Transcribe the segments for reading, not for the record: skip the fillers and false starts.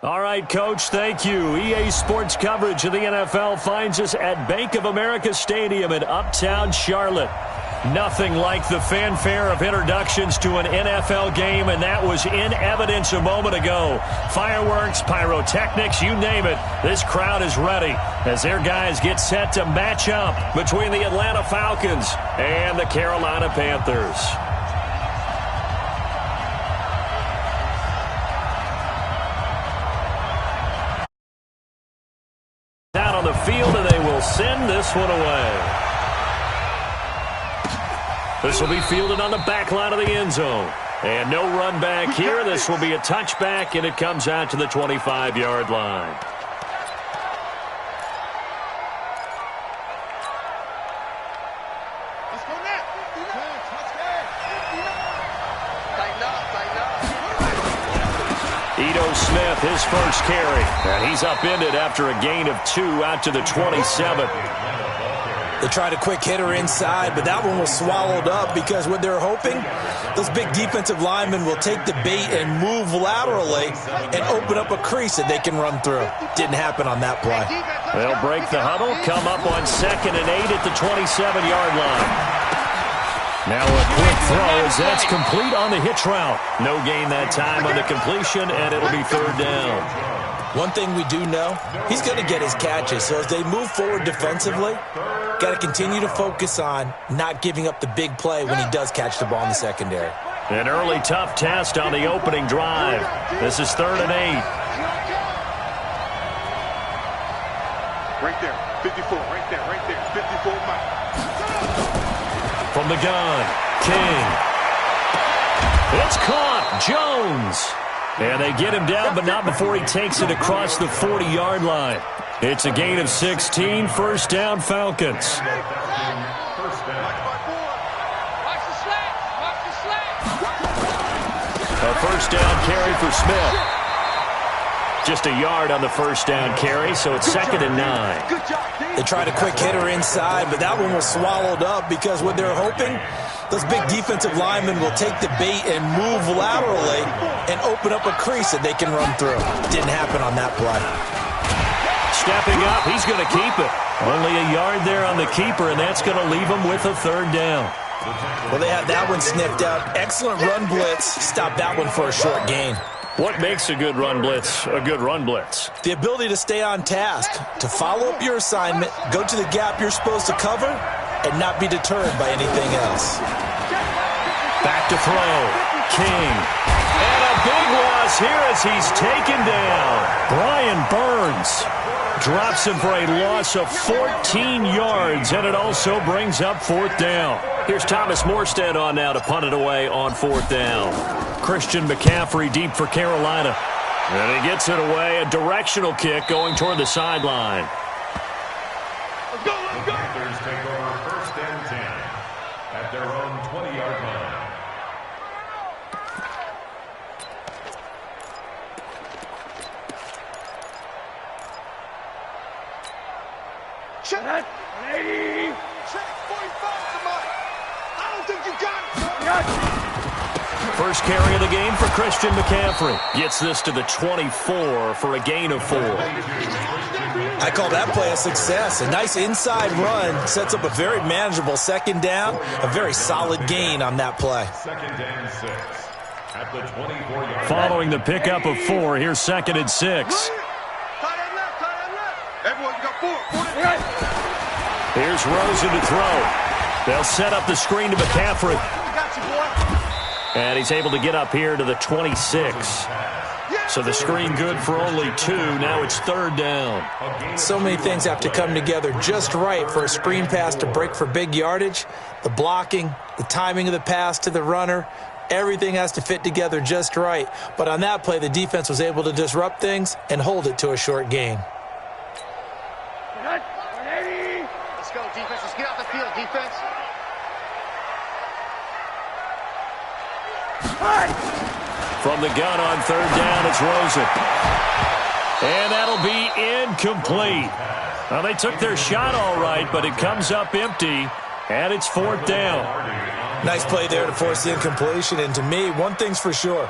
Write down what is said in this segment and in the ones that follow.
All right, Coach, thank you. EA Sports coverage of the NFL finds us at Bank of America Stadium in Uptown Charlotte. Nothing like the fanfare of introductions to an NFL game, and that was in evidence a moment ago. Fireworks, pyrotechnics, you name it. This crowd is ready as their guys get set to match up between the Atlanta Falcons and the Carolina Panthers. Down on the field, and they will send this one away. This will be fielded on the back line of the end zone. And no run back here. This will be a touchback, and it comes out to the 25-yard line. Ito Smith, his first carry. And he's upended after a gain of 2 out to the 27. They tried a quick hitter inside, but that one was swallowed up because what they're hoping, those big defensive linemen will take the bait and move laterally and open up a crease that they can run through. Didn't happen on that play. They'll break the huddle, come up on 2nd and 8 at the 27-yard line. Now a quick throw as that's complete on the hitch route. No gain that time on the completion, and it'll be 3rd down. One thing we do know, he's going to get his catches. So as they move forward defensively, got to continue to focus on not giving up the big play when he does catch the ball in the secondary. An early tough test on the opening drive. This is 3rd and 8. Right there, 54, right there, 54 Mike. From the gun, King. It's caught, Jones. And they get him down, but not before he takes it across the 40-yard line. It's a gain of 16, 1st down Falcons. A 1st down carry for Smith. Just a yard on the 1st down carry, so it's 2nd and 9. They tried a quick hitter inside, but that one was swallowed up because what they're hoping, those big defensive linemen will take the bait and move laterally and open up a crease that they can run through. Didn't happen on that play. Stepping up, he's going to keep it. Only a yard there on the keeper, and that's going to leave him with a 3rd down. Well, they had that one sniffed out. Excellent run blitz. Stop that one for a short gain. What makes a good run blitz a good run blitz? The ability to stay on task, to follow up your assignment, go to the gap you're supposed to cover, and not be deterred by anything else. Back to throw. King. And a big loss here as he's taken down. Brian Burns drops him for a loss of 14 yards, and it also brings up 4th down. Here's Thomas Morstead on now to punt it away on 4th down. Christian McCaffrey deep for Carolina. And he gets it away, a directional kick going toward the sideline. Let's go, let's go. The Panthers take over 1st and 10 at their own 20-yard line. Shut up. 80. Check 45 to Mike. I don't think you got it. First carry of the game for Christian McCaffrey. Gets this to the 24 for a gain of 4. I call that play a success. A nice inside run sets up a very manageable 2nd down. A very solid gain on that play. 2nd and 6 at the 24-yard. Following the pickup of 4, here's 2nd and 6. Everyone got 4. Here's Rosen to throw. They'll set up the screen to McCaffrey. And he's able to get up here to the 26. So the screen good for only 2. Now it's 3rd down. So many things have to come together just right for a screen pass to break for big yardage. The blocking, the timing of the pass to the runner, everything has to fit together just right. But on that play, the defense was able to disrupt things and hold it to a short gain. Let's go, defense. Let's get off the field, defense. From the gun on 3rd down, it's Rosen. And that'll be incomplete. Well, they took their shot all right, but it comes up empty, and it's 4th down. Nice play there to force the incompletion. And to me, one thing's for sure.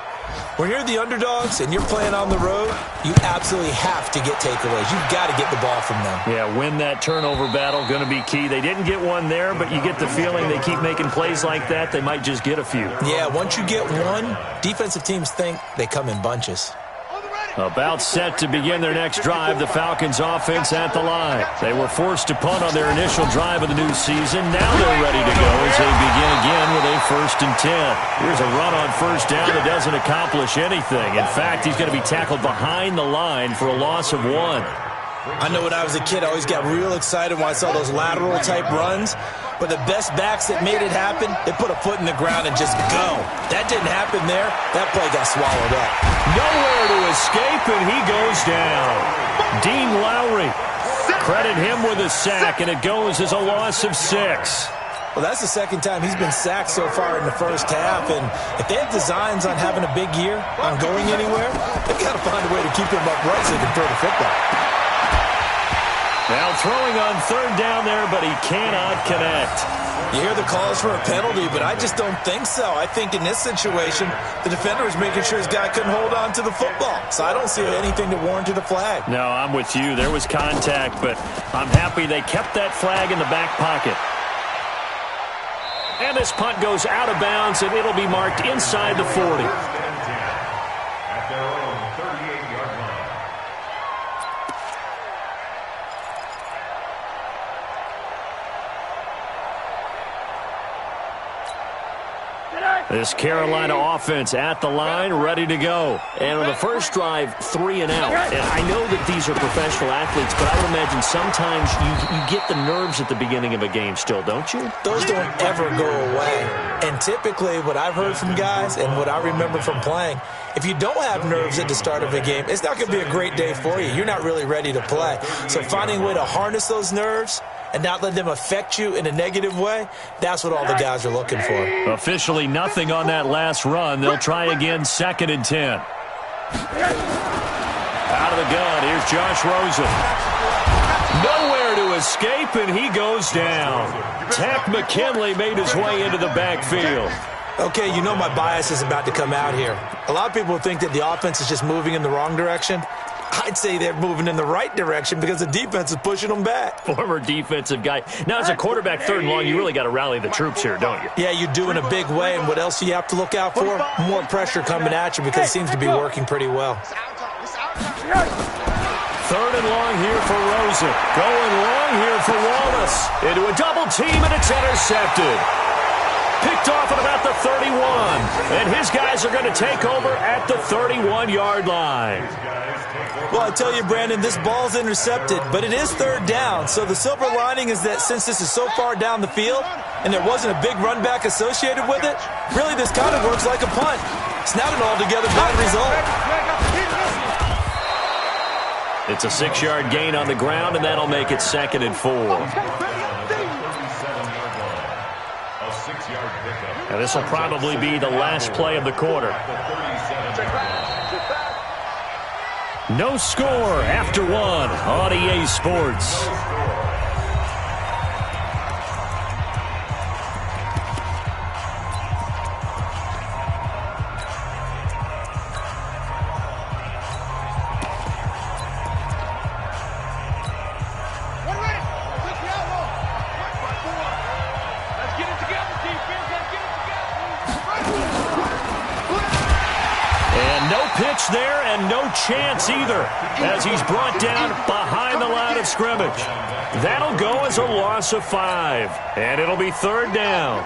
When you're the underdogs and you're playing on the road, you absolutely have to get takeaways. You've got to get the ball from them. Yeah, win that turnover battle, going to be key. They didn't get one there, but you get the feeling they keep making plays like that, they might just get a few. Yeah, once you get one, defensive teams think they come in bunches. About set to begin their next drive, the Falcons offense at the line. They were forced to punt on their initial drive of the new season. Now they're ready to go as they begin again with a 1st and 10. Here's a run on first down that doesn't accomplish anything. In fact, he's going to be tackled behind the line for a loss of 1. I know when I was a kid, I always got real excited when I saw those lateral-type runs. But the best backs that made it happen, they put a foot in the ground and just go. That didn't happen there. That play got swallowed up. Nowhere to escape, and he goes down. Dean Lowry, credit him with a sack, and it goes as a loss of 6. Well, that's the second time he's been sacked so far in the first half. And if they have designs on having a big year, on going anywhere, they've got to find a way to keep him upright so they can throw the football. Now throwing on 3rd down there, but he cannot connect. You hear the calls for a penalty, but I just don't think so. I think in this situation, the defender was making sure his guy couldn't hold on to the football. So I don't see anything to warrant a flag. No, I'm with you. There was contact, but I'm happy they kept that flag in the back pocket. And this punt goes out of bounds, and it'll be marked inside the 40. At their own 38-yard line. This Carolina offense at the line, ready to go. And on the first drive, 3 and out. And I know that these are professional athletes, but I would imagine sometimes you get the nerves at the beginning of a game still, don't you? Those don't ever go away. And typically what I've heard from guys and what I remember from playing, if you don't have nerves at the start of a game, it's not going to be a great day for you. You're not really ready to play. So finding a way to harness those nerves and not let them affect you in a negative way, that's what all the guys are looking for. Officially nothing on that last run. They'll try again, 2nd and 10. Out of the gun, here's Josh Rosen. Nowhere to escape, and he goes down. Tack McKinley made his way into the backfield. Okay, you know my bias is about to come out here. A lot of people think that the offense is just moving in the wrong direction. I'd say they're moving in the right direction because the defense is pushing them back. Former defensive guy. Now, as a quarterback, 3rd and long, you really got to rally the troops here, don't you? Yeah, you do in a big way. And what else do you have to look out for? More pressure coming at you because it seems to be working pretty well. 3rd and long here for Rosen. Going long here for Wallace. Into a double team, and it's intercepted. Picked off at about the 31. And his guys are going to take over at the 31-yard line. Well, I tell you, Brandon, this ball's intercepted, but it is 3rd down. So the silver lining is that since this is so far down the field and there wasn't a big run back associated with it, really this kind of works like a punt. It's not an altogether bad result. It's a 6-yard gain on the ground, and that'll make it 2nd and 4. And this will probably be the last play of the quarter. No score after 1 on EA Sports. There and no chance either as he's brought down behind the line of scrimmage. That'll go as a loss of 5, and it'll be 3rd down.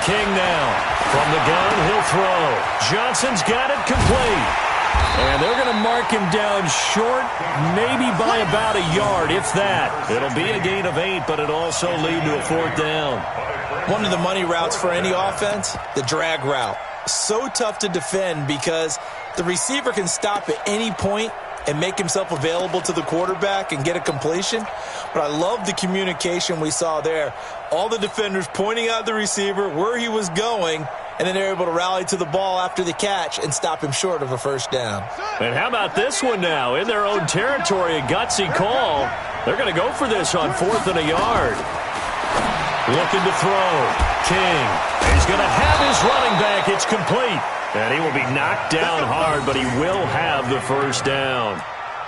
King now from the gun, he'll throw. Johnson's got it complete, and they're going to mark him down short, maybe by about a yard, if that. It'll be a gain of 8, but it'll also lead to a 4th down. One of the money routes for any offense, the drag route. So tough to defend because the receiver can stop at any point and make himself available to the quarterback and get a completion. But I love the communication we saw there. All the defenders pointing out the receiver, where he was going, and then they're able to rally to the ball after the catch and stop him short of a first down. And how about this one now? In their own territory, a gutsy call. They're going to go for this on 4th and a yard. Looking to throw. King. He's going to have his running back. It's complete. And he will be knocked down hard, but he will have the first down.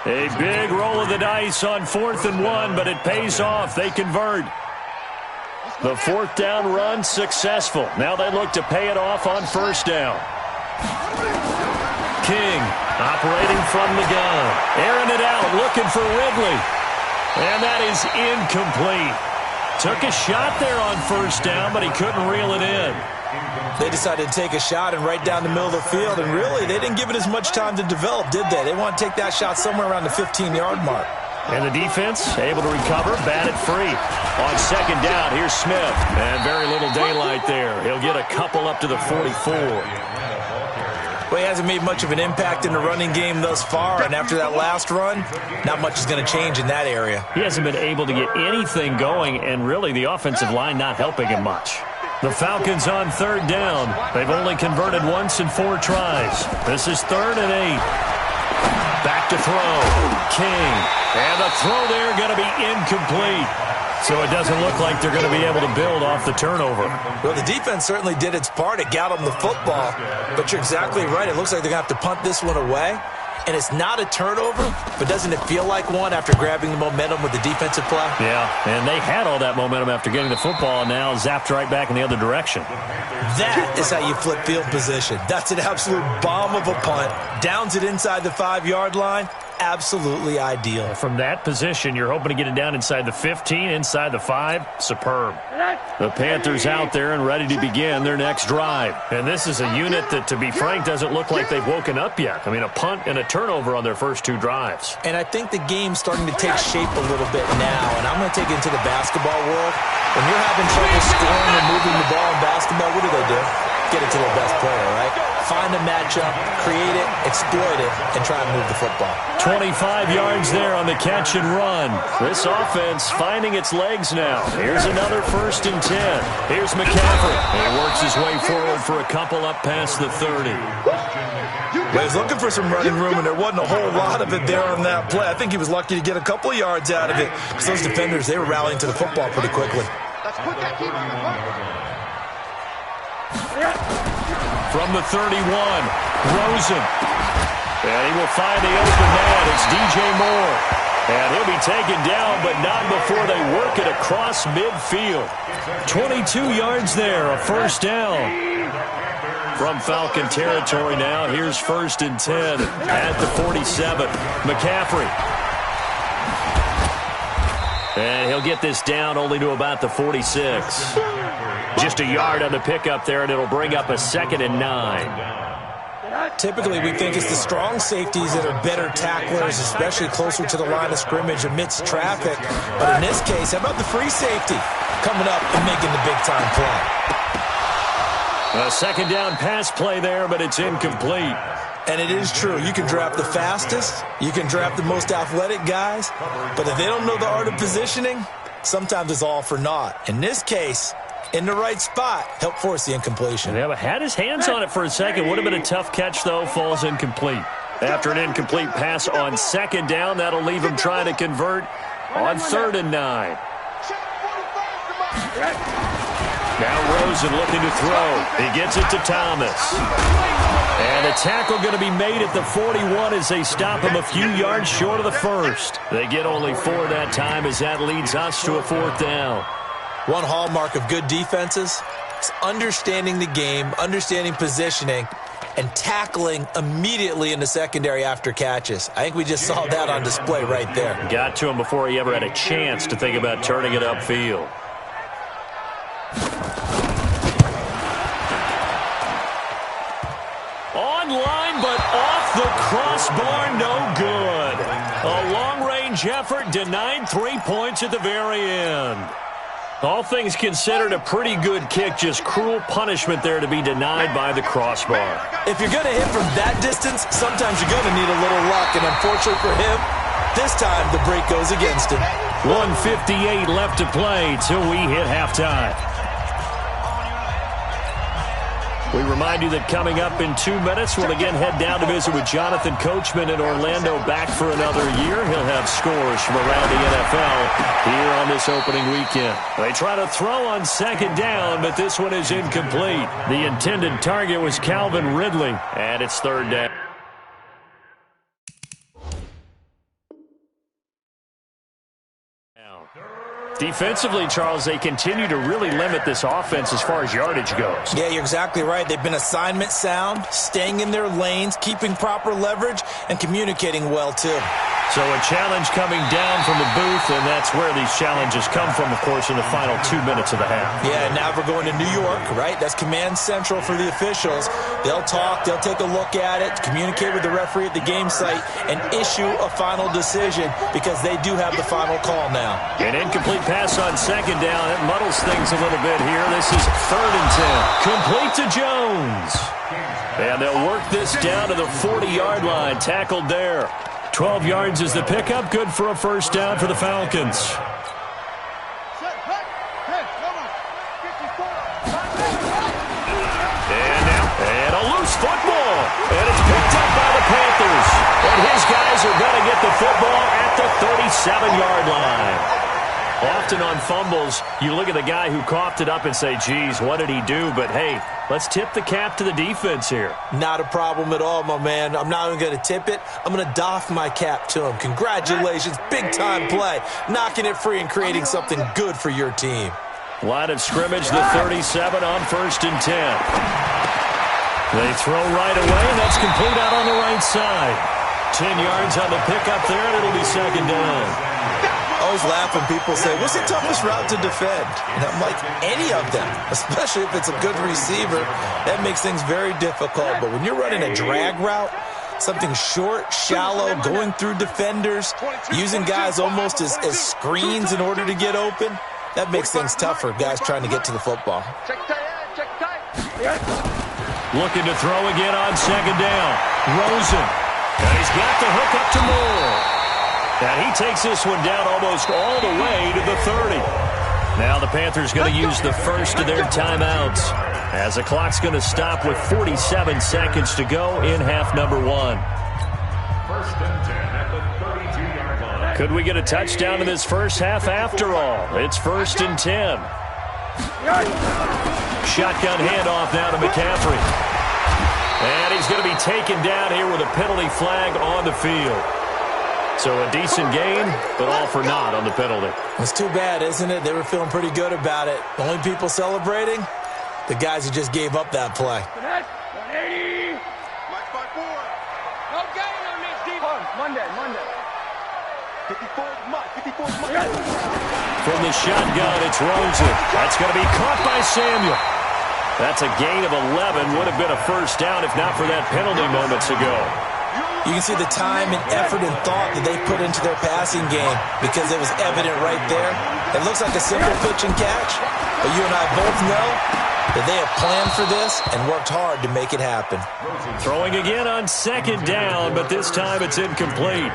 A big roll of the dice on 4th and 1, but it pays off. They convert. The 4th down run successful. Now they look to pay it off on 1st down. King operating from the gun. Airing it out, looking for Ridley. And that is incomplete. Took a shot there on 1st down, but he couldn't reel it in. They decided to take a shot and right down the middle of the field, and really, they didn't give it as much time to develop, did they? They want to take that shot somewhere around the 15-yard mark. And the defense able to recover, bat it free. On 2nd down, here's Smith. And very little daylight there. He'll get a couple up to the 44. Well, he hasn't made much of an impact in the running game thus far, and after that last run, not much is going to change in that area. He hasn't been able to get anything going, and really the offensive line not helping him much. The Falcons on 3rd down. They've only converted once in 4 tries. This is 3rd and 8. Back to throw. King. And the throw there going to be incomplete. So it doesn't look like they're going to be able to build off the turnover. Well, the defense certainly did its part. It got them the football. But you're exactly right. It looks like they're going to have to punt this one away. And it's not a turnover, but doesn't it feel like one after grabbing the momentum with the defensive play? Yeah, and they had all that momentum after getting the football, and now zapped right back in the other direction. That is how you flip field position. That's an absolute bomb of a punt. Downs it inside the 5-yard line. Absolutely ideal. From that position, you're hoping to get it down inside the 15, inside the 5. Superb. The Panthers out there and ready to begin their next drive. And this is a unit that, to be frank, doesn't look like they've woken up yet. I mean, a punt and a turnover on their first 2 drives. And I think the game's starting to take shape a little bit now. And I'm going to take it into the basketball world. When you're having trouble scoring or moving the ball in basketball, what do? Get it to their best player, right? Find a matchup, create it, exploit it, and try and move the football. 25 yards there on the catch and run. This offense finding its legs now. Here's another 1st and 10. Here's McCaffrey. He works his way forward for a couple up past the 30. Well, he's looking for some running room, and there wasn't a whole lot of it there on that play. I think he was lucky to get a couple of yards out of it, because those defenders, they were rallying to the football pretty quickly. From the 31, Rosen. And he will find the open man. It's DJ Moore. And he'll be taken down, but not before they work it across midfield. 22 yards there, a 1st down. From Falcon territory now, here's 1st and 10 at the 47. McCaffrey. And he'll get this down only to about the 46. Just a yard on the pickup there, and it'll bring up a 2nd and 9. Typically, we think it's the strong safeties that are better tacklers, especially closer to the line of scrimmage amidst traffic. But in this case, how about the free safety coming up and making the big-time play? A 2nd down pass play there, but it's incomplete. And it is true. You can draft the fastest. You can draft the most athletic guys. But if they don't know the art of positioning, sometimes it's all for naught. In this case, in the right spot, help force the incompletion. Yeah, but had his hands on it for a second. Would have been a tough catch, though. Falls incomplete. After an incomplete pass on 2nd down, that'll leave him trying to convert on 3rd and 9. Now Rosen looking to throw. He gets it to Thomas. And a tackle going to be made at the 41 as they stop him a few yards short of the 1st. They get only 4 that time as that leads us to a 4th down. One hallmark of good defenses is understanding the game, understanding positioning, and tackling immediately in the secondary after catches. I think we just saw that on display right there. Got to him before he ever had a chance to think about turning it upfield. Online, but off the crossbar, no good. A long-range effort denied 3 points at the very end. All things considered, a pretty good kick, just cruel punishment there to be denied by the crossbar. If you're going to hit from that distance, sometimes you're going to need a little luck, and unfortunately for him, this time the break goes against him. 1:58 left to play till we hit halftime. We remind you that coming up in 2 minutes, we'll again head down to visit with Jonathan Coachman in Orlando, back for another year. He'll have scores from around the NFL here on this opening weekend. They try to throw on second down, but this one is incomplete. The intended target was Calvin Ridley, and it's third down. Defensively, Charles, they continue to really limit this offense as far as yardage goes. Yeah, you're exactly right. They've been assignment sound, staying in their lanes, keeping proper leverage, and communicating well, too. So a challenge coming down from the booth, and that's where these challenges come from, of course, in the final 2 minutes of the half. Yeah, now we're going to New York, right? That's command central for the officials. They'll talk, they'll take a look at it, communicate with the referee at the game site, and issue a final decision because they do have the final call now. An incomplete pass on second down. It muddles things a little bit here. This is 3rd and 10. Complete to Jones. And they'll work this down to the 40-yard line. Tackled there. 12 yards is the pickup. Good for a first down for the Falcons. And a loose football. And it's picked up by the Panthers. And his guys are going to get the football at the 37-yard line. Often on fumbles, you look at the guy who coughed it up and say, geez, what did he do? But, hey, let's tip the cap to the defense here. Not a problem at all, my man. I'm not even going to tip it. I'm going to doff my cap to him. Congratulations. Big-time play. Knocking it free and creating something good for your team. Line of scrimmage, the 37 on 1st and 10. They throw right away, and that's complete out on the right side. 10 yards on the pickup there, and it'll be second down. I always laugh when people say, what's the toughest route to defend? And I'm like, any of them, especially if it's a good receiver. That makes things very difficult. But when you're running a drag route, something short, shallow, going through defenders, using guys almost as screens in order to get open, that makes things tougher, guys trying to get to the football. Looking to throw again on second down. Rosen. And he's got the hook up to Moore. And he takes this one down almost all the way to the 30. Now the Panthers going to use the first of their timeouts as the clock's going to stop with 47 seconds to go in half number 1. 1st and 10 at the 32-yard line. Could we get a touchdown in this first half after all? It's 1st and 10. Shotgun handoff now to McCaffrey. And he's going to be taken down here with a penalty flag on the field. So a decent gain, but all for naught on the penalty. It's too bad, isn't it? They were feeling pretty good about it. The only people celebrating, the guys who just gave up that play. 180. Mike 5-4. No gain on this defense. Monday. 54 Mike. From the shotgun, it's Rosen. That's going to be caught by Samuel. That's a gain of 11. Would have been a first down if not for that penalty moments ago. You can see the time and effort and thought that they put into their passing game because it was evident right there. It looks like a simple pitch and catch, but you and I both know that they have planned for this and worked hard to make it happen. Throwing again on second down, but this time it's incomplete.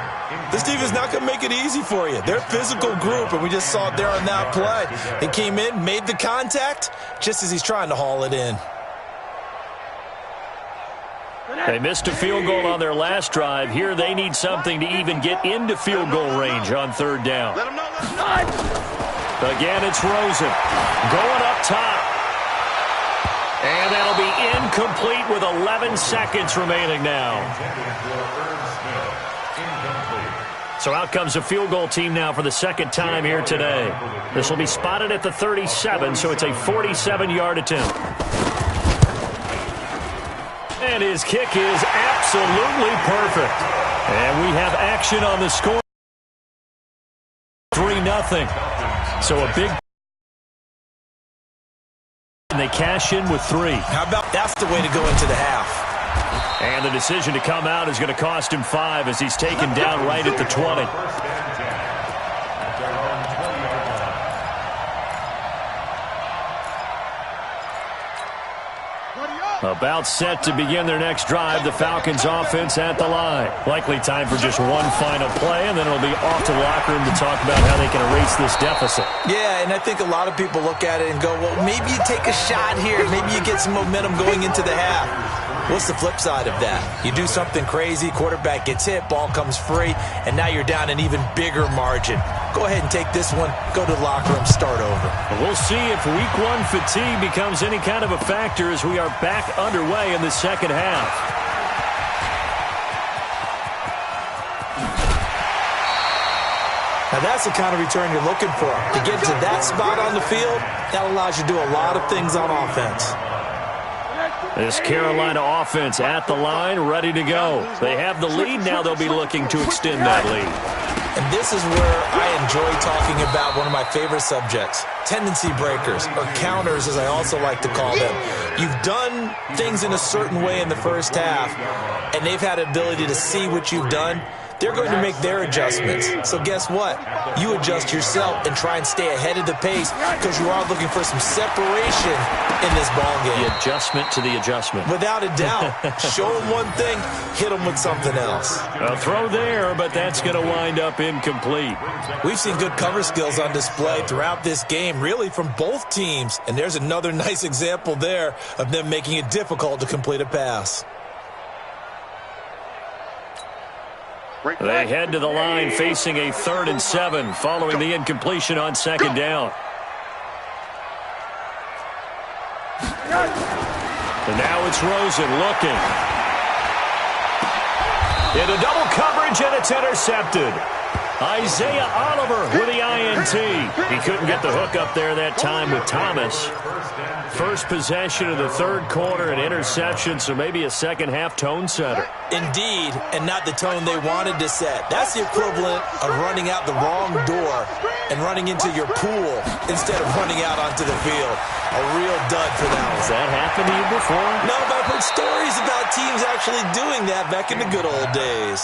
This team is not going to make it easy for you. They're a physical group, and we just saw it there on that play. He came in, made the contact, just as he's trying to haul it in. They missed a field goal on their last drive. Here they need something to even get into field goal range on 3rd down. Again, it's Rosen going up top. And that'll be incomplete with 11 seconds remaining now. So out comes a field goal team now for the second time here today. This will be spotted at the 37, so it's a 47-yard attempt. And his kick is absolutely perfect. And we have action on the score. 3-0. So a big... And they cash in with 3. How about that's the way to go into the half? And the decision to come out is going to cost him 5 as he's taken down right at the 20. About set to begin their next drive, the Falcons offense at the line. Likely time for just one final play, and then it'll be off to the locker room to talk about how they can erase this deficit. Yeah, and I think a lot of people look at it and go, well, maybe you take a shot here. Maybe you get some momentum going into the half. What's the flip side of that? You do something crazy, quarterback gets hit, ball comes free, and now you're down an even bigger margin. Go ahead and take this one, go to the locker room, start over. We'll see if week one fatigue becomes any kind of a factor as we are back underway in the second half. Now that's the kind of return you're looking for. To get to that spot on the field, that allows you to do a lot of things on offense. This Carolina offense at the line, ready to go. They have the lead. Now they'll be looking to extend that lead. And this is where I enjoy talking about one of my favorite subjects, tendency breakers, or counters as I also like to call them. You've done things in a certain way in the first half, and they've had the ability to see what you've done. They're going to make their adjustments. So guess what? You adjust yourself and try and stay ahead of the pace because you are looking for some separation in this ball game. The adjustment to the adjustment. Without a doubt. Show them one thing, hit them with something else. A throw there, but that's going to wind up incomplete. We've seen good cover skills on display throughout this game, really from both teams. And there's another nice example there of them making it difficult to complete a pass. They head to the line facing a 3rd and 7 following the incompletion on second down. And now it's Rosen looking. Into double coverage, and it's intercepted. Isaiah Oliver with the INT. He couldn't get the hook up there that time with Thomas. First possession of the third quarter, an interception, so maybe a second half tone setter. Indeed, and not the tone they wanted to set. That's the equivalent of running out the wrong door and running into your pool instead of running out onto the field. A real dud for that one. Has that happened to you before? No, but I've heard stories about teams actually doing that back in the good old days.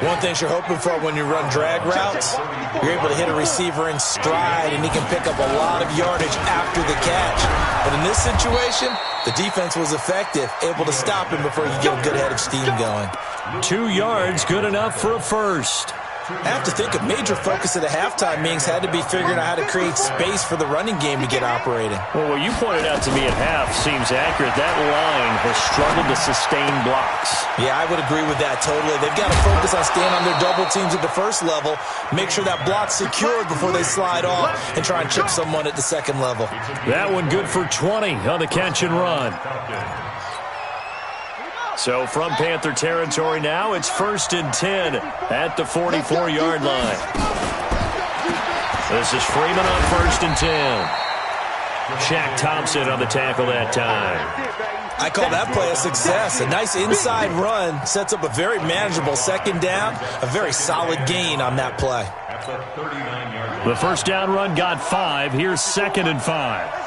One thing you're hoping for when you run drag routes, you're able to hit a receiver in stride and he can pick up a lot of yardage after the catch. But in this situation, the defense was effective, able to stop him before you get a good head of steam going. 2 yards, good enough for a first. I have to think a major focus of the halftime meetings had to be figuring out how to create space for the running game to get operating. Well, what you pointed out to me at half seems accurate. That line has struggled to sustain blocks. Yeah, I would agree with that totally. They've got to focus on staying on their double teams at the first level, make sure that block's secured before they slide off, and try and chip someone at the second level. That one good for 20 on the catch and run. So from Panther territory now, it's 1st and 10 at the 44-yard line. This is Freeman on 1st and 10. Shaq Thompson on the tackle that time. I call that play a success. A nice inside run sets up a very manageable second down, a very solid gain on that play. The first down run got 5. Here's 2nd and 5.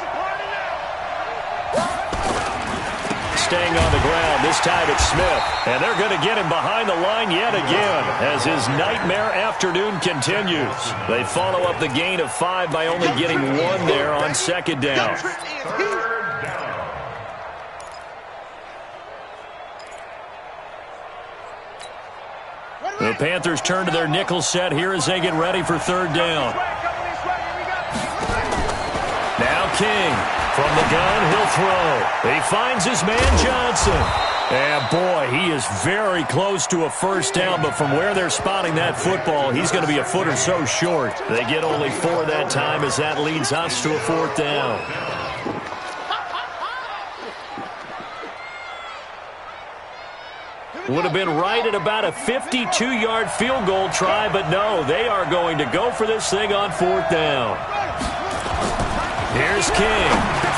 Staying on the ground, this time it's Smith. And they're going to get him behind the line yet again as his nightmare afternoon continues. They follow up the gain of 5 by only getting 1 there on second down. The Panthers turn to their nickel set here as they get ready for 3rd down. Now King. From the gun, he'll throw. He finds his man Johnson. And, boy, he is very close to a first down, but from where they're spotting that football, he's going to be a foot or so short. They get only 4 that time as that leads us to a 4th down. Would have been right at about a 52-yard field goal try, but no, they are going to go for this thing on 4th down. Here's King,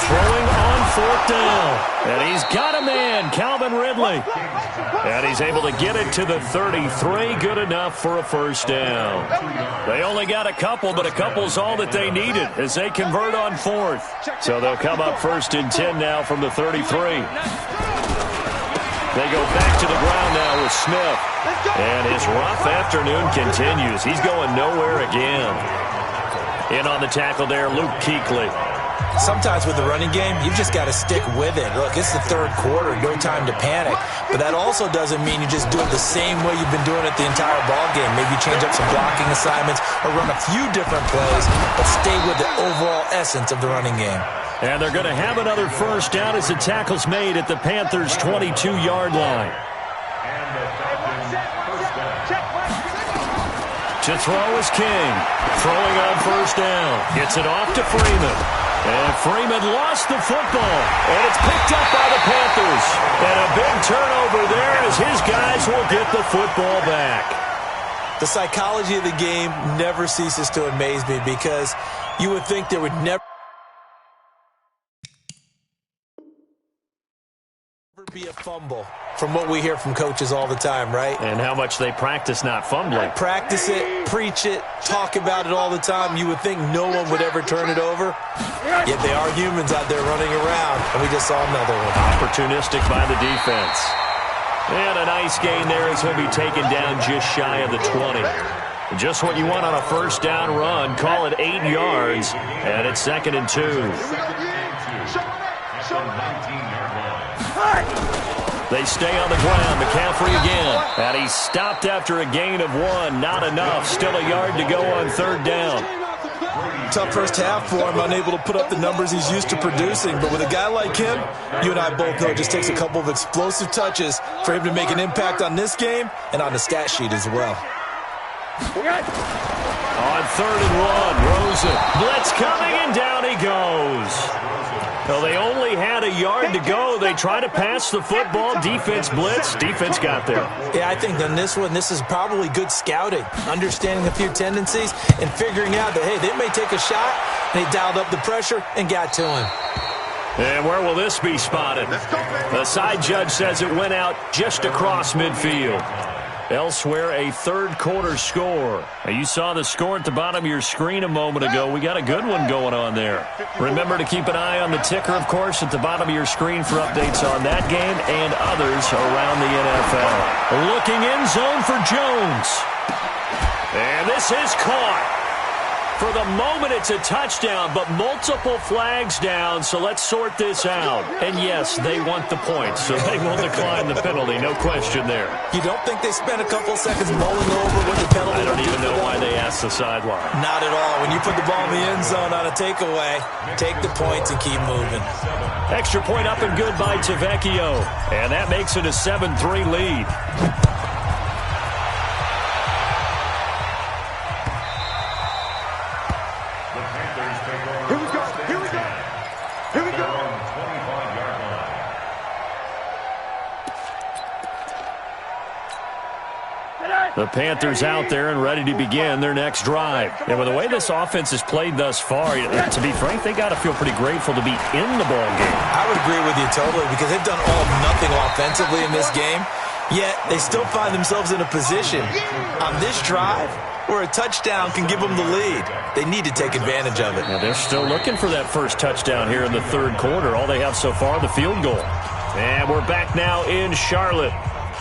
throwing on 4th down. And he's got a man, Calvin Ridley. And he's able to get it to the 33, good enough for a first down. They only got a couple, but a couple's all that they needed as they convert on 4th. So they'll come up 1st and 10 now from the 33. They go back to the ground now with Smith. And his rough afternoon continues. He's going nowhere again. In on the tackle there, Luke Kuechly. Sometimes with the running game, you've just got to stick with it. Look, it's the third quarter, no time to panic. But that also doesn't mean you just do it the same way you've been doing it the entire ball game. Maybe you change up some blocking assignments or run a few different plays, but stay with the overall essence of the running game. And they're going to have another first down as the tackle's made at the Panthers' 22-yard line. To throw is King. Throwing on first down. Gets it off to Freeman. And Freeman lost the football. And it's picked up by the Panthers. And a big turnover there as his guys will get the football back. The psychology of the game never ceases to amaze me because you would think there would never be a fumble from what we hear from coaches all the time, right? And how much they practice not fumbling. Practice it, preach it, talk about it all the time. You would think no one would ever turn it over. Yet they are humans out there running around, and we just saw another one. Opportunistic by the defense. And a nice gain there as he'll be taken down just shy of the 20. Just what you want on a first down run. Call it 8 yards, and it's 2nd and 2. They stay on the ground. McCaffrey again. And he's stopped after a gain of 1. Not enough. Still a yard to go on 3rd down. Tough first half for him, unable to put up the numbers he's used to producing. But with a guy like him, you and I both know it just takes a couple of explosive touches for him to make an impact on this game and on the stat sheet as well. On 3rd and 1, Rosen. Blitz coming, and down he goes. Well, they only had a yard to go. They try to pass the football. Defense blitz. Defense got there. Yeah, I think on this one, this is probably good scouting, understanding a few tendencies, and figuring out that, hey, they may take a shot. They dialed up the pressure and got to him. And where will this be spotted? The side judge says it went out just across midfield. Elsewhere, a third-quarter score. Now, you saw the score at the bottom of your screen a moment ago. We got a good one going on there. Remember to keep an eye on the ticker, of course, at the bottom of your screen for updates on that game and others around the NFL. Looking in zone for Jones. And this is caught. For the moment, it's a touchdown, but multiple flags down, so let's sort this out. And yes, they want the points, so they will decline the penalty, no question there. You don't think they spent a couple seconds mulling over what the penalty? I don't even know why they asked the sideline. Not at all. When you put the ball in the end zone on a takeaway, take the points and keep moving. Extra point up and good by Tavecchio, and that makes it a 7-3 lead. The Panthers out there and ready to begin their next drive. And with the way this offense has played thus far, to be frank, they got to feel pretty grateful to be in the ball game. I would agree with you totally because they've done all of nothing offensively in this game, yet they still find themselves in a position on this drive where a touchdown can give them the lead. They need to take advantage of it. Now they're still looking for that first touchdown here in the third quarter. All they have so far, the field goal. And we're back now in Charlotte.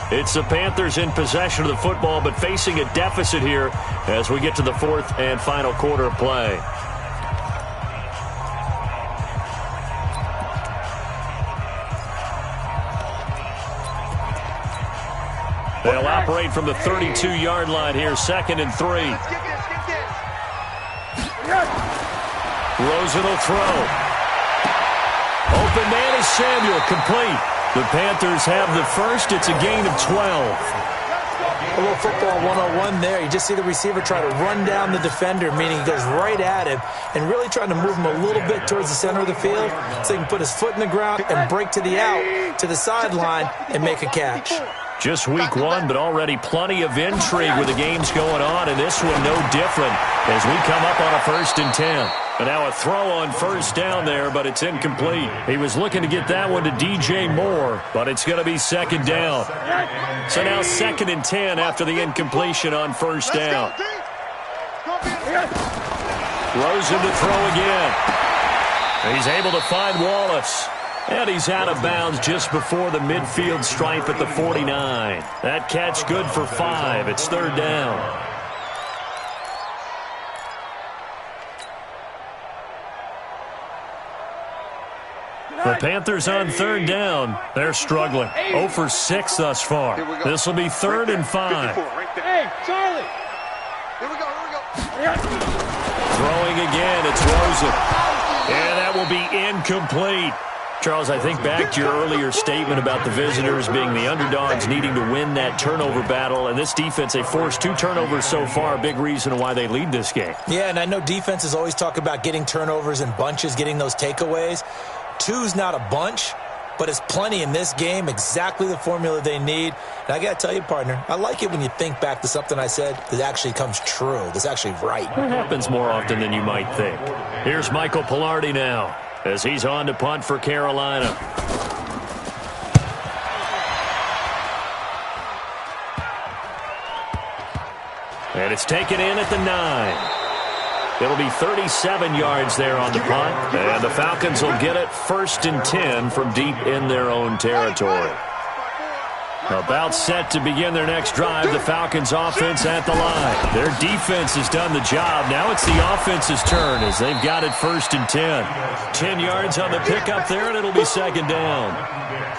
It's the Panthers in possession of the football, but facing a deficit here as we get to the fourth and final quarter of play. They'll operate from the 32-yard line here, 2nd and 3. Rosen will throw. Open man is Samuel, complete. The Panthers have the first. It's a gain of 12. A little football 101 there. You just see the receiver try to run down the defender, meaning he goes right at him and really trying to move him a little bit towards the center of the field so he can put his foot in the ground and break to the out, to the sideline, and make a catch. Just week one, but already plenty of intrigue with the games going on, and this one no different as we come up on a 1st and 10. And now a throw on first down there, but it's incomplete. He was looking to get that one to DJ Moore, but it's going to be 2nd down. So now 2nd and 10 after the incompletion on first down. Rosen to throw again. He's able to find Wallace. And he's out of bounds just before the midfield stripe at the 49. That catch good for 5. It's 3rd down. The Panthers on third down. They're struggling. 0 for 6 thus far. This will be 3rd and 5. Hey, Charlie. Here we go. Throwing again, it's Rosen. And that will be incomplete. Charles, I think back to your earlier statement about the visitors being the underdogs needing to win that turnover battle. And this defense, they forced 2 turnovers so far, a big reason why they lead this game. Yeah, and I know defenses always talk about getting turnovers in bunches, getting those takeaways. 2's not a bunch, but it's plenty in this game, exactly the formula they need. And I got to tell you, partner, I like it when you think back to something I said that actually comes true, that's actually right. It happens more often than you might think. Here's Michael Pilardi now as he's on to punt for Carolina. And it's taken in at the 9. It'll be 37 yards there on the punt, and the Falcons will get it 1st and 10 from deep in their own territory. About set to begin their next drive, the Falcons offense at the line. Their defense has done the job. Now it's the offense's turn as they've got it 1st and 10. 10 yards on the pickup there, and it'll be 2nd down.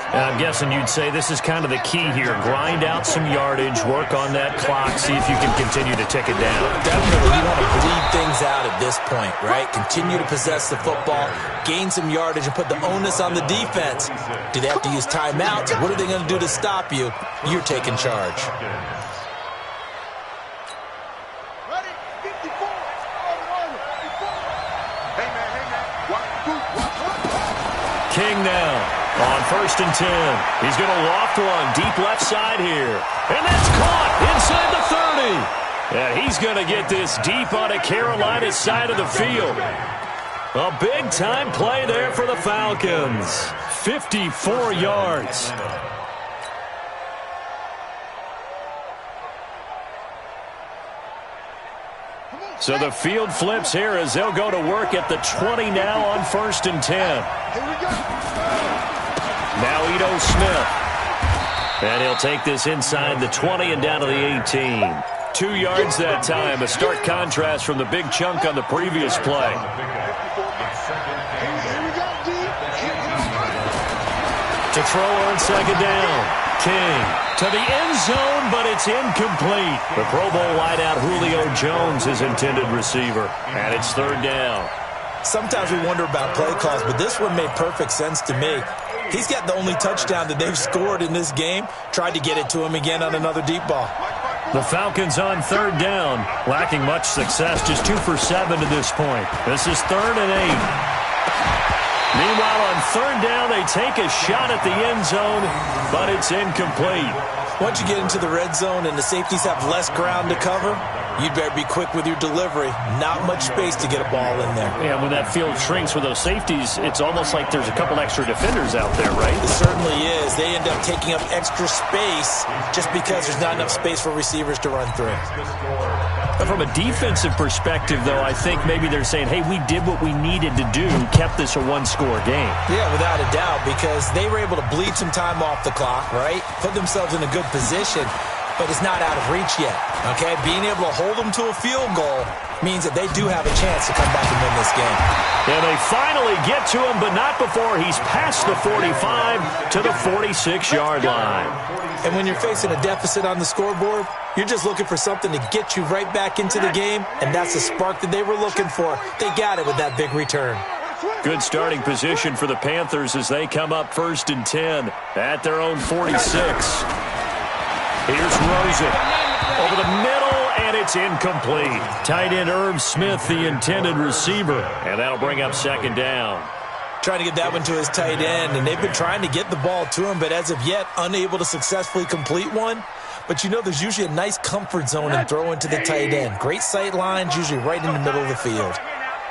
And I'm guessing you'd say this is kind of the key here. Grind out some yardage, work on that clock, see if you can continue to tick it down. Definitely, you want to bleed things out at this point, right? Continue to possess the football, gain some yardage, and put the onus on the defense. Do they have to use timeouts? What are they going to do to stop you? You're taking charge. Ready? 54. Hey, man. King now. On 1st and 10, he's going to loft one deep left side here. And that's caught inside the 30. And he's going to get this deep on a Carolina side of the field. A big-time play there for the Falcons. 54 yards. So the field flips here as they'll go to work at the 20 now on 1st and 10. Here we go. Now Ito Smith. And he'll take this inside the 20 and down to the 18. 2 yards that time. A stark contrast from the big chunk on the previous play. To throw on 2nd down. King to the end zone, but it's incomplete. The Pro Bowl wideout Julio Jones is intended receiver. And it's 3rd down. Sometimes we wonder about play calls, but this one made perfect sense to me. He's got the only touchdown that they've scored in this game. Tried to get it to him again on another deep ball. The Falcons on 3rd down, lacking much success, just 2 for 7 to this point. This is 3rd and 8. Meanwhile, on 3rd down, they take a shot at the end zone, but it's incomplete. Once you get into the red zone and the safeties have less ground to cover, you'd better be quick with your delivery. Not much space to get a ball in there. Yeah, when that field shrinks with those safeties, it's almost like there's a couple extra defenders out there, right? It certainly is. They end up taking up extra space just because there's not enough space for receivers to run through. But from a defensive perspective, though, I think maybe they're saying, hey, we did what we needed to do, kept this a one-score game. Yeah, without a doubt, because they were able to bleed some time off the clock, right? Put themselves in a good position, but it's not out of reach yet, okay? Being able to hold them to a field goal means that they do have a chance to come back and win this game. And they finally get to him, but not before he's past the 45 to the 46-yard line. And when you're facing a deficit on the scoreboard, you're just looking for something to get you right back into the game, and that's the spark that they were looking for. They got it with that big return. Good starting position for the Panthers as they come up 1st and 10 at their own 46. Here's Rosen over the middle, and it's incomplete. Tight end Irv Smith, the intended receiver, and that'll bring up 2nd down. Trying to get that one to his tight end, and they've been trying to get the ball to him, but as of yet, unable to successfully complete one. But you know there's usually a nice comfort zone in throwing to the tight end. Great sight lines, usually right in the middle of the field.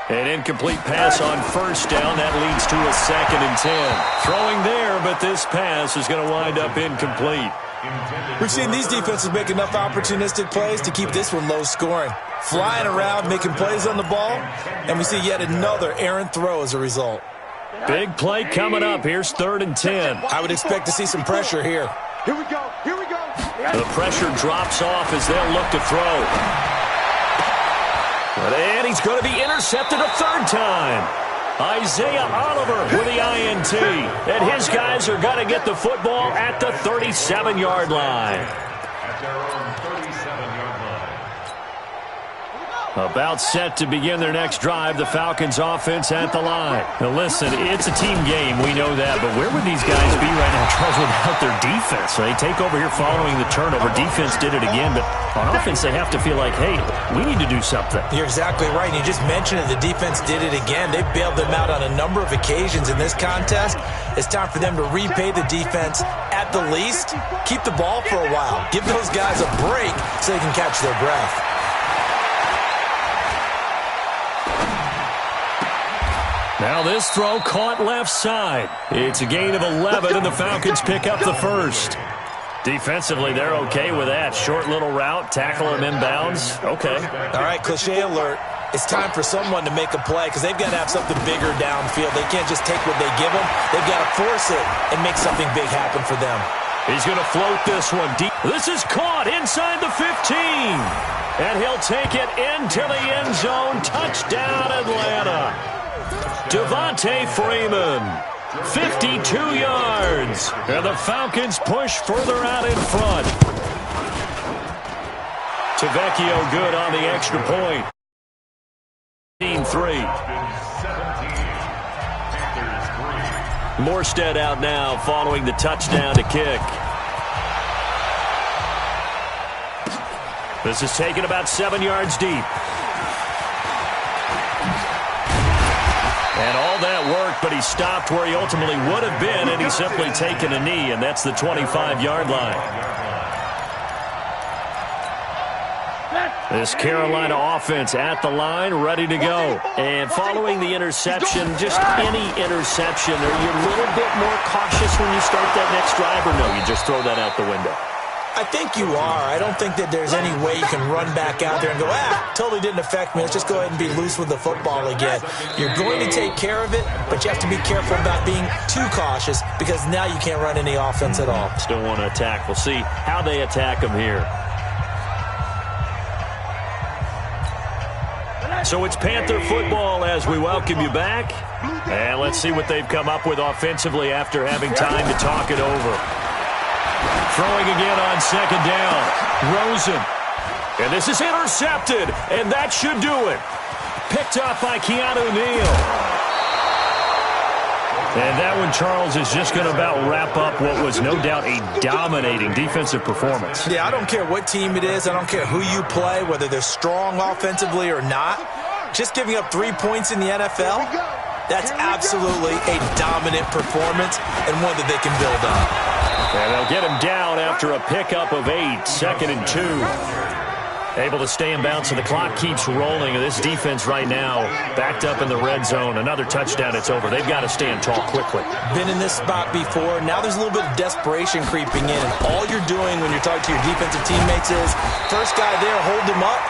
An incomplete pass on 1st down. That leads to a 2nd and 10. Throwing there, but this pass is going to wind up incomplete. We've seen these defenses make enough opportunistic plays to keep this one low scoring. Flying around, making plays on the ball, and we see yet another errant throw as a result. Big play coming up. Here's 3rd and 10. I would expect to see some pressure here. Here we go. Here we go. The pressure drops off as they'll look to throw. And he's going to be intercepted a 3rd time. Isaiah Oliver with the INT. And his guys are going to get the football at the 37-yard line. At their own 37-yard line. About set to begin their next drive, the Falcons offense at the line. Now listen, it's a team game, we know that, but where would these guys be right now, Charles, without their defense? So they take over here following the turnover. Defense did it again, but on offense they have to feel like, hey, we need to do something. You're exactly right. You just mentioned it. The defense did it again. They bailed them out on a number of occasions in this contest. It's time for them to repay the defense at the least. Keep the ball for a while. Give those guys a break so they can catch their breath. Now this throw caught left side. It's a gain of 11, and the Falcons pick up the first. Defensively, they're okay with that. Short little route, tackle him inbounds. Okay. All right, cliche alert. It's time for someone to make a play because they've got to have something bigger downfield. They can't just take what they give them. They've got to force it and make something big happen for them. He's going to float this one deep. This is caught inside the 15. And he'll take it into the end zone. Touchdown, Atlanta. Devontae Freeman, 52 yards. And the Falcons push further out in front. Tavecchio good on the extra point. 17-3. Morstead out now following the touchdown to kick. This is taken about 7 yards deep. And all that worked, but he stopped where he ultimately would have been, and he's simply taken a knee, and that's the 25-yard line. This Carolina offense at the line, ready to go. And following the interception, just any interception, are you a little bit more cautious when you start that next drive, or no, you just throw that out the window? I think you are. I don't think that there's any way you can run back out there and go, totally didn't affect me. Let's just go ahead and be loose with the football again. You're going to take care of it, but you have to be careful about being too cautious because now you can't run any offense at all. Still want to attack. We'll see how they attack them here. So it's Panther football as we welcome you back. And let's see what they've come up with offensively after having time to talk it over. Throwing again on second down. Rosen. And this is intercepted. And that should do it. Picked up by Keanu Neal. And that one, Charles, is just going to about wrap up what was no doubt a dominating defensive performance. Yeah, I don't care what team it is. I don't care who you play, whether they're strong offensively or not. Just giving up 3 points in the NFL, that's absolutely a dominant performance and one that they can build on. And they'll get him down after a pickup of 8, 2nd and 2. Able to stay in bounds, so the clock keeps rolling. This defense right now backed up in the red zone. Another touchdown, it's over. They've got to stand tall quickly. Been in this spot before. Now there's a little bit of desperation creeping in. And all you're doing when you're talking to your defensive teammates is, first guy there, hold him up.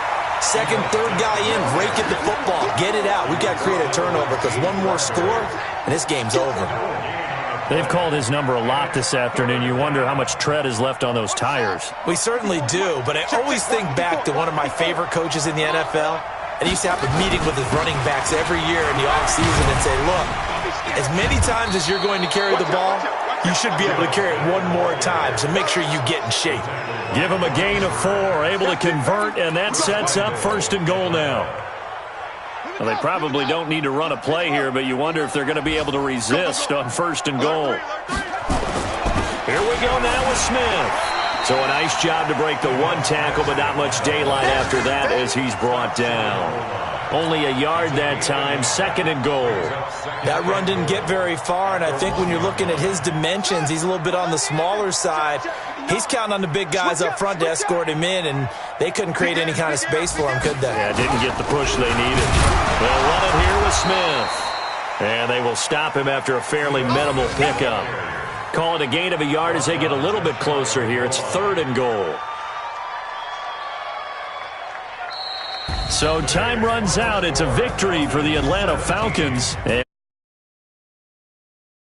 Second, third guy in, rake at the football. Get it out. We've got to create a turnover because one more score, and this game's over. They've called his number a lot this afternoon. You wonder how much tread is left on those tires. We certainly do, but I always think back to one of my favorite coaches in the NFL. And he used to have a meeting with his running backs every year in the offseason and say, look, as many times as you're going to carry the ball, you should be able to carry it one more time, so make sure you get in shape. Give him a gain of 4, able to convert, and that sets up 1st and goal now. Well, they probably don't need to run a play here, but you wonder if they're going to be able to resist on 1st and goal. Here we go now with Smith. So a nice job to break the one tackle, but not much daylight after that as he's brought down. Only a yard that time, 2nd and goal. That run didn't get very far, and I think when you're looking at his dimensions, he's a little bit on the smaller side. He's counting on the big guys up front to escort him in, and they couldn't create any kind of space for him, could they? Yeah, didn't get the push they needed. They'll run it here with Smith. And they will stop him after a fairly minimal pickup. Call it a gain of a yard as they get a little bit closer here. It's 3rd and goal. So time runs out. It's a victory for the Atlanta Falcons.